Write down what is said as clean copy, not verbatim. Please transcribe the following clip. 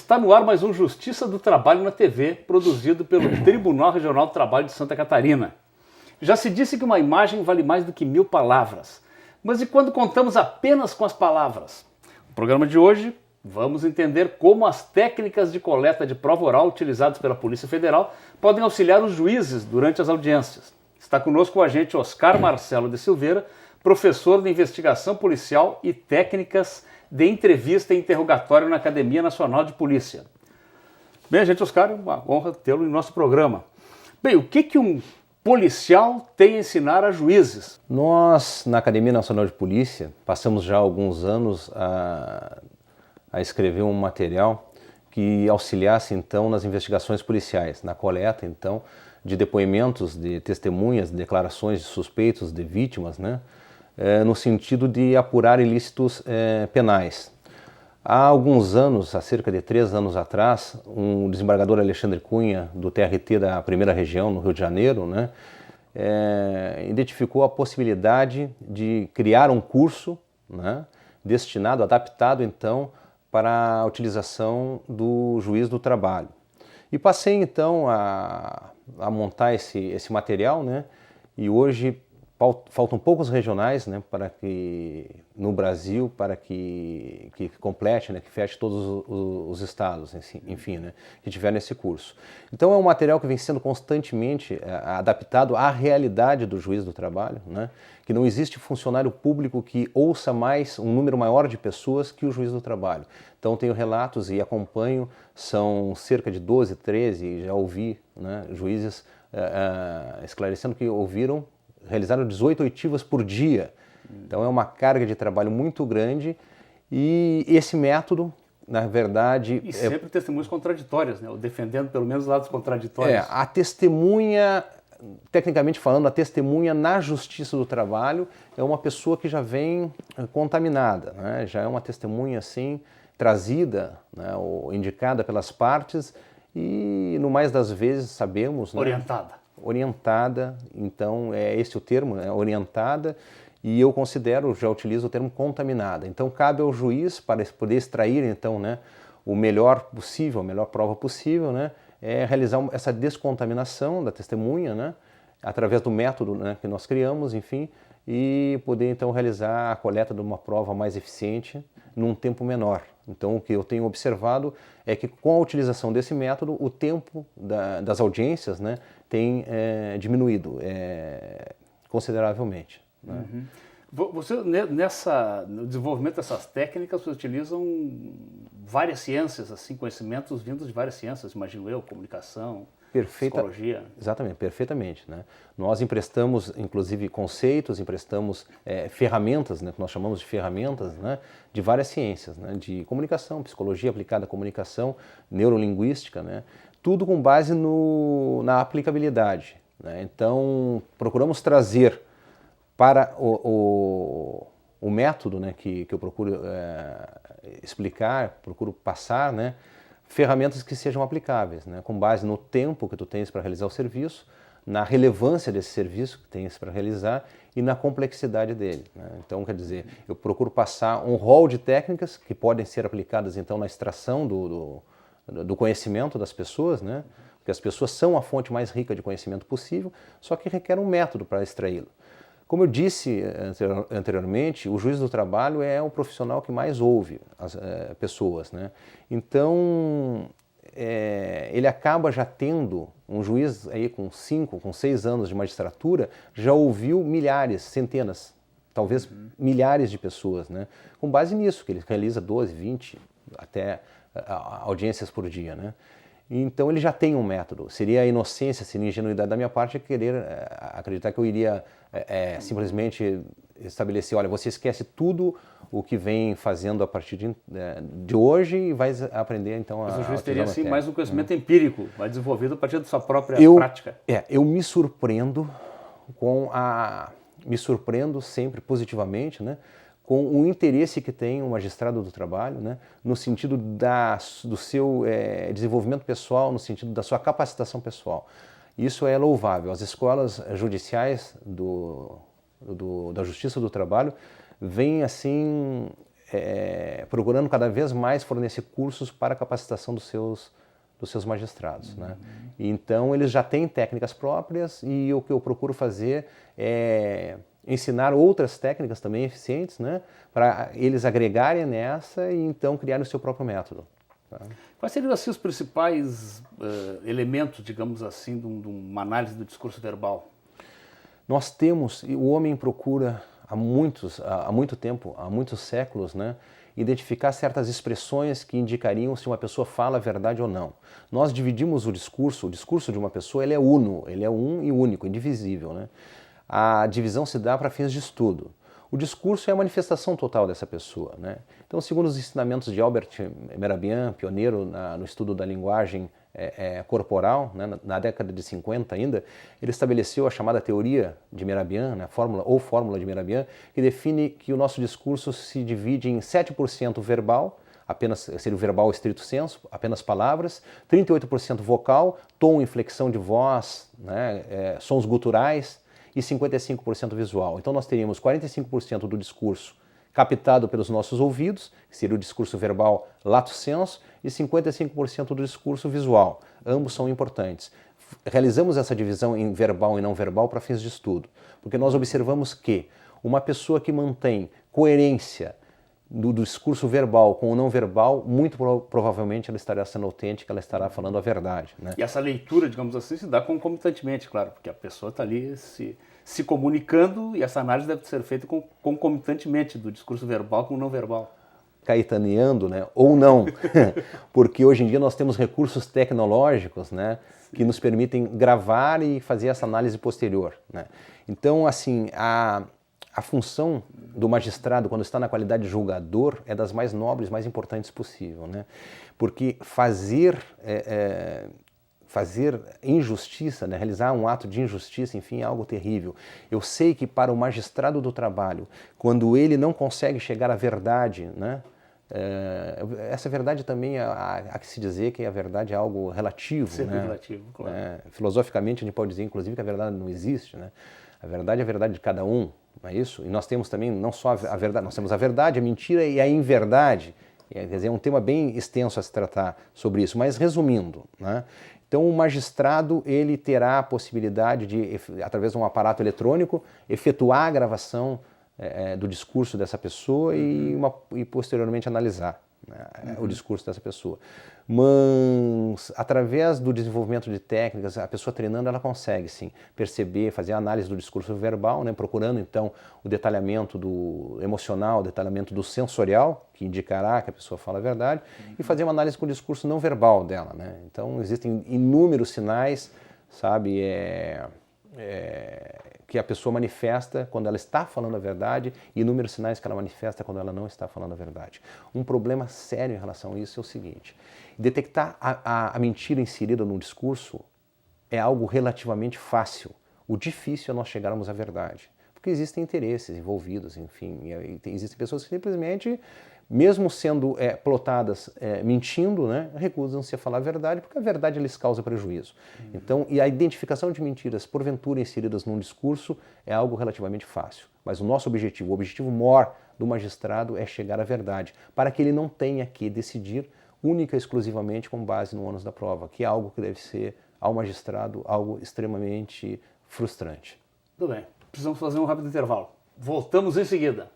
Está no ar mais um Justiça do Trabalho na TV, produzido pelo Tribunal Regional do Trabalho de Santa Catarina. Já se disse que uma imagem vale mais do que 1000 palavras. Mas e quando contamos apenas com as palavras? No programa de hoje, vamos entender como as técnicas de coleta de prova oral utilizadas pela Polícia Federal podem auxiliar os juízes durante as audiências. Está conosco o agente Oscar Marcelo de Silveira, professor de investigação policial e técnicas de entrevista e interrogatório na Academia Nacional de Polícia. Bem, agente Oscar, é uma honra tê-lo em nosso programa. Bem, o que um policial tem a ensinar a juízes? Nós, na Academia Nacional de Polícia, passamos já alguns anos a escrever um material que auxiliasse, então, nas investigações policiais, na coleta, então, de depoimentos de testemunhas, declarações de suspeitos, de vítimas, né? No sentido de apurar ilícitos penais. Há alguns anos, há cerca de 3 anos atrás, o desembargador Alexandre Cunha, do TRT da Primeira Região, no Rio de Janeiro, né, identificou a possibilidade de criar um curso, né, destinado, adaptado então, para a utilização do juiz do trabalho. E passei então a montar esse material, né, e hoje faltam poucos regionais, né, para que no Brasil, para que complete, né, que feche todos os estados, enfim, né, que tiver nesse curso. Então é um material que vem sendo constantemente adaptado à realidade do juiz do trabalho, né, que não existe funcionário público que ouça mais um número maior de pessoas que o juiz do trabalho. Então tenho relatos e acompanho, são cerca de 12, 13, já ouvi, né, juízes esclarecendo que realizaram 18 oitivas por dia. Então é uma carga de trabalho muito grande e esse método, na verdade... E sempre testemunhas contraditórias, né? Ou defendendo pelo menos lados contraditórios. A testemunha, tecnicamente falando, a testemunha na Justiça do Trabalho é uma pessoa que já vem contaminada, né? Já é uma testemunha assim, trazida, né, ou indicada pelas partes e, no mais das vezes, sabemos... Né, orientada, então é esse o termo, né, orientada, e eu considero, já utilizo o termo contaminada. Então cabe ao juiz, para poder extrair então, né, o melhor possível, a melhor prova possível, né, realizar essa descontaminação da testemunha, né, através do método, né, que nós criamos, enfim, e poder então realizar a coleta de uma prova mais eficiente num tempo menor. Então o que eu tenho observado é que com a utilização desse método, o tempo das audiências, né, tem diminuído consideravelmente. Né? Uhum. Você, no desenvolvimento dessas técnicas, vocês utilizam várias ciências, assim, conhecimentos vindos de várias ciências, imagino eu, comunicação, psicologia. Exatamente, perfeitamente. Né? Nós emprestamos, inclusive, conceitos, emprestamos ferramentas, né, que nós chamamos de ferramentas, né, de várias ciências, né, de comunicação, psicologia aplicada à comunicação, neurolinguística, né, tudo com base na aplicabilidade. Né? Então, procuramos trazer para o método, né, que eu procuro explicar, procuro passar, né, ferramentas que sejam aplicáveis, né, com base no tempo que tu tens para realizar o serviço, na relevância desse serviço que tens para realizar e na complexidade dele. Né? Então, quer dizer, eu procuro passar um rol de técnicas que podem ser aplicadas então na extração do conhecimento das pessoas, né? Porque as pessoas são a fonte mais rica de conhecimento possível, só que requer um método para extraí-lo. Como eu disse anteriormente, o juiz do trabalho é o profissional que mais ouve as pessoas, né? Então, ele acaba já tendo, um juiz aí com 5, com 6 anos de magistratura, já ouviu milhares, centenas, talvez milhares de pessoas, né? Com base nisso, que ele realiza 12, 20, até audiências por dia, né? Então ele já tem um método. Seria a inocência, seria a ingenuidade da minha parte querer acreditar que eu iria simplesmente estabelecer, olha, você esquece tudo o que vem fazendo a partir de hoje e vai aprender então a... Mas o juiz teria assim mais um conhecimento empírico, mais desenvolvido a partir da sua própria prática. Eu me surpreendo me surpreendo sempre positivamente, né, com o interesse que tem o magistrado do trabalho, né, no sentido do seu desenvolvimento pessoal, no sentido da sua capacitação pessoal. Isso é louvável. As escolas judiciais da Justiça do Trabalho vêm assim procurando cada vez mais fornecer cursos para a capacitação dos seus magistrados, né? Então eles já têm técnicas próprias e o que eu procuro fazer é ensinar outras técnicas também eficientes, né? Para eles agregarem nessa e então criarem o seu próprio método. Tá? Quais seriam assim, os principais elementos, digamos assim, de uma análise do discurso verbal? Nós temos, e o homem procura há muito tempo, há muitos séculos, né, identificar certas expressões que indicariam se uma pessoa fala a verdade ou não. Nós dividimos o discurso de uma pessoa ele é uno, ele é um e único, indivisível, né? A divisão se dá para fins de estudo. O discurso é a manifestação total dessa pessoa, né? Então, segundo os ensinamentos de Albert Mehrabian, pioneiro no estudo da linguagem corporal, né, na década de 50 ainda, ele estabeleceu a chamada teoria de Mehrabian, né, fórmula de Mehrabian, que define que o nosso discurso se divide em 7% verbal, apenas seria o verbal estrito sensu, apenas palavras, 38% vocal, tom, inflexão de voz, né, sons guturais, e 55% visual. Então nós teríamos 45% do discurso captado pelos nossos ouvidos, que seria o discurso verbal lato sensu, e 55% do discurso visual. Ambos são importantes. Realizamos essa divisão em verbal e não verbal para fins de estudo, porque nós observamos que uma pessoa que mantém coerência do discurso verbal com o não verbal, muito provavelmente ela estará sendo autêntica, ela estará falando a verdade, né? E essa leitura, digamos assim, se dá concomitantemente, claro, porque a pessoa está ali se comunicando e essa análise deve ser feita concomitantemente do discurso verbal com o não verbal. Caetaneando, né? Ou não, porque hoje em dia nós temos recursos tecnológicos, né, que nos permitem gravar e fazer essa análise posterior, né? Então, assim, a função do magistrado, quando está na qualidade de julgador, é das mais nobres, mais importantes possível, né? Porque fazer injustiça, né? Realizar um ato de injustiça, enfim, é algo terrível. Eu sei que para o magistrado do trabalho, quando ele não consegue chegar à verdade, né? Essa verdade também há que se dizer que a verdade é algo relativo, sempre, né? relativo, claro. Filosoficamente a gente pode dizer, inclusive, que a verdade não existe, né? A verdade é a verdade de cada um, não é isso? E nós temos também não só a verdade, nós temos a verdade, a mentira e a inverdade. Quer dizer, é um tema bem extenso a se tratar sobre isso, mas resumindo, né? Então o magistrado ele terá a possibilidade de, através de um aparato eletrônico, efetuar a gravação do discurso dessa pessoa e posteriormente analisar, né, o discurso dessa pessoa. Mas, através do desenvolvimento de técnicas, a pessoa treinando, ela consegue, sim, perceber, fazer a análise do discurso verbal, né, procurando, então, o detalhamento do emocional, o detalhamento do sensorial, que indicará que a pessoa fala a verdade, e fazer uma análise com o discurso não verbal dela, né. Então, existem inúmeros sinais, sabe, que a pessoa manifesta quando ela está falando a verdade e inúmeros sinais que ela manifesta quando ela não está falando a verdade. Um problema sério em relação a isso é o seguinte: detectar a mentira inserida no discurso é algo relativamente fácil. O difícil é nós chegarmos à verdade, porque existem interesses envolvidos, enfim, e existem pessoas que simplesmente, mesmo sendo plotadas mentindo, né, recusam-se a falar a verdade, porque a verdade lhes causa prejuízo. Então, e a identificação de mentiras, porventura inseridas num discurso, é algo relativamente fácil. Mas o nosso objetivo, o objetivo maior do magistrado é chegar à verdade, para que ele não tenha que decidir única e exclusivamente com base no ônus da prova, que é algo que deve ser, ao magistrado, algo extremamente frustrante. Tudo bem, precisamos fazer um rápido intervalo. Voltamos em seguida.